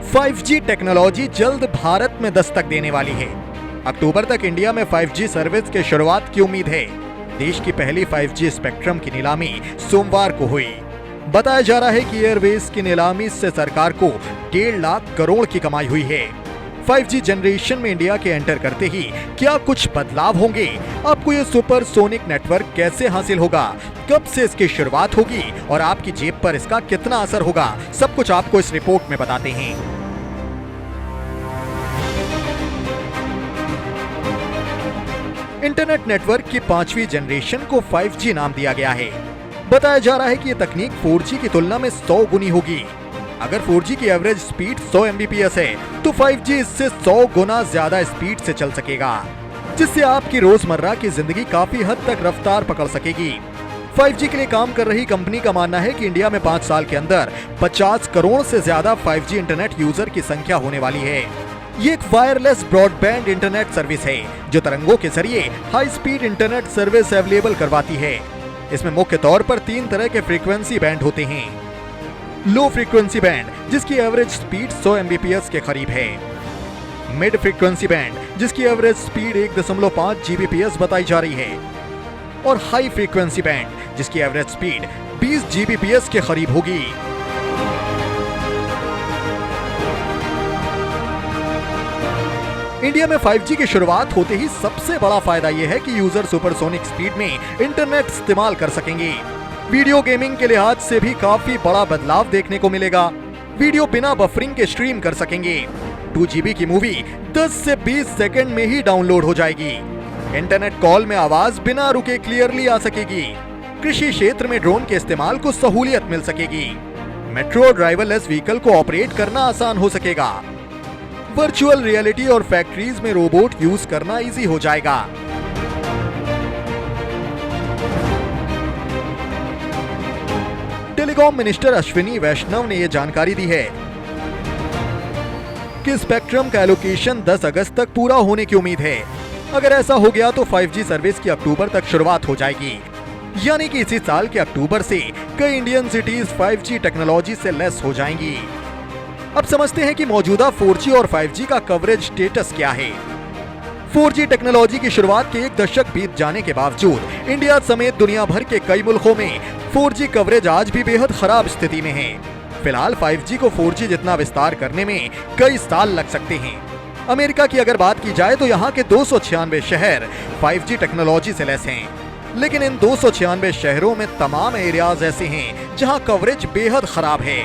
5G technology जल्द भारत में दस्तक देने वाली है। अक्टूबर तक इंडिया में 5G सर्विस के शुरुआत की उम्मीद है। देश की पहली 5G स्पेक्ट्रम की नीलामी सोमवार को हुई। बताया जा रहा है कि एयरवेज की नीलामी से सरकार को 1.5 लाख करोड़ की कमाई हुई है। 5G जनरेशन में इंडिया के एंटर करते ही क्या कुछ बदलाव होंगे? आपको ये सुपरसोनिक नेटवर्क कैसे हासिल होगा? कब से इसकी शुरुआत होगी और आपकी जेब पर इसका कितना असर होगा? सब कुछ आपको इस रिपोर्ट में बताते हैं। इंटरनेट नेटवर्क की 5वीं जनरेशन को 5G नाम दिया गया है। बताया जा रहा है कि ये तकनीक 4G की तुलना में 100 गुनी होगी। अगर 4G की एवरेज स्पीड 100 Mbps है तो 5G इससे 100 गुना ज्यादा स्पीड से चल सकेगा, जिससे आपकी रोजमर्रा की जिंदगी काफी हद तक रफ्तार पकड़ सकेगी। 5G के लिए काम कर रही कंपनी का मानना है कि इंडिया में 5 साल के अंदर 50 करोड़ से ज्यादा 5G इंटरनेट यूजर की संख्या होने वाली है। ये एक वायरलेस ब्रॉडबैंड इंटरनेट सर्विस है जो तरंगों के जरिए high speed internet service available करवाती है। इसमें मुख्य तौर पर 3 तरह के फ्रीक्वेंसी बैंड होते हैं। लो फ्रीक्वेंसी बैंड, जिसकी एवरेज स्पीड 100 Mbps के करीब है। मिड फ्रीक्वेंसी बैंड, जिसकी एवरेज स्पीड 1.5 Gbps बताई जा रही है। और हाई फ्रीक्वेंसी बैंड, जिसकी एवरेज स्पीड 20 Gbps के करीब होगी। इंडिया में 5G की शुरुआत होते ही सबसे बड़ा फायदा यह है कि यूजर सुपरसोनिक स्पीड में इंटरनेट इस्तेमाल कर सकेंगे। वीडियो गेमिंग के लिहाज से भी काफी बड़ा बदलाव देखने को मिलेगा। वीडियो बिना बफरिंग के स्ट्रीम कर सकेंगे। 2 GB की मूवी 10 से 20 सेकंड में ही डाउनलोड हो जाएगी। इंटरनेट कॉल में आवाज बिना रुके क्लियरली आ सकेगी। कृषि क्षेत्र में ड्रोन के इस्तेमाल को सहूलियत मिल सकेगी। मेट्रो ड्राइवरलेस व्हीकल को ऑपरेट करना आसान हो सकेगा। वर्चुअल रियलिटी और फैक्ट्रीज में रोबोट यूज करना इजी हो जाएगा। टेलीकॉम मिनिस्टर अश्विनी वैष्णव ने यह जानकारी दी है कि स्पेक्ट्रम का एलोकेशन 10 अगस्त तक पूरा होने की उम्मीद है। अगर ऐसा हो गया तो 5G सर्विस की अक्टूबर तक शुरुआत हो जाएगी, यानी कि इसी साल के अक्टूबर से कई इंडियन सिटीज 5G टेक्नोलॉजी से लेस हो जाएंगी। अब समझते हैं कि मौजूदा 4G और 5G का कवरेज स्टेटस क्या है। 4G टेक्नोलॉजी की शुरुआत के 1 दशक बीत जाने के बावजूद इंडिया समेत दुनिया भर के कई मुल्कों में 4G कवरेज आज भी बेहद खराब स्थिति में है। फिलहाल 5G को 4G जितना विस्तार करने में कई साल लग सकते हैं। अमेरिका की अगर बात की जाए तो यहाँ के 296 शहर 5G टेक्नोलॉजी से लैस हैं, लेकिन इन 296 शहरों में तमाम एरियाज ऐसे हैं जहाँ कवरेज बेहद खराब है।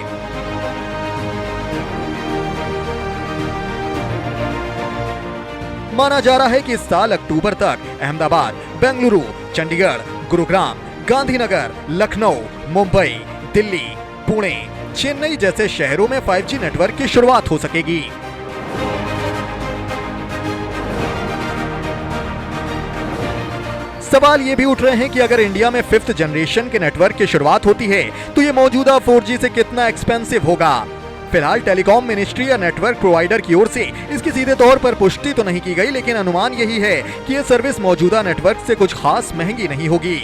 माना जा रहा है कि इस साल अक्टूबर तक अहमदाबाद, बेंगलुरु, चंडीगढ़, गुरुग्राम, गांधीनगर, लखनऊ, मुंबई, दिल्ली, पुणे, चेन्नई जैसे शहरों में 5G नेटवर्क की शुरुआत हो सकेगी। सवाल ये भी उठ रहे हैं कि अगर इंडिया में 5th जनरेशन के नेटवर्क की शुरुआत होती है तो ये मौजूदा 4G से कितना एक्सपेंसिव होगा। फिलहाल टेलीकॉम मिनिस्ट्री या नेटवर्क प्रोवाइडर की ओर से इसकी सीधे तौर पर पुष्टि तो नहीं की गई, लेकिन अनुमान यही है कि ये सर्विस मौजूदा नेटवर्क से कुछ खास महंगी नहीं होगी।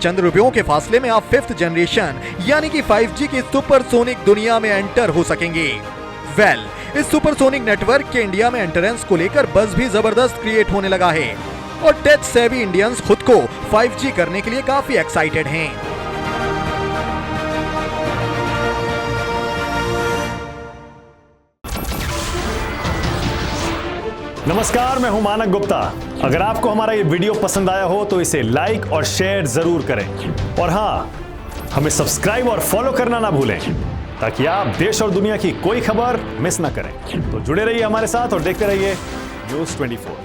चंद रुपयों के फासले में आप 5th जनरेशन यानी कि 5G की सुपरसोनिक दुनिया में एंटर हो सकेंगे। इस सुपरसोनिक नेटवर्क के इंडिया में एंट्रेंस को लेकर बज़ भी जबरदस्त क्रिएट होने लगा है और टेक सेवी इंडियंस खुद को 5G करने के लिए काफी एक्साइटेड हैं। नमस्कार, मैं हूं मानक गुप्ता। अगर आपको हमारा ये वीडियो पसंद आया हो तो इसे लाइक और शेयर जरूर करें, और हाँ, हमें सब्सक्राइब और फॉलो करना ना भूलें ताकि आप देश और दुनिया की कोई खबर मिस ना करें। तो जुड़े रहिए हमारे साथ और देखते रहिए न्यूज़ 24।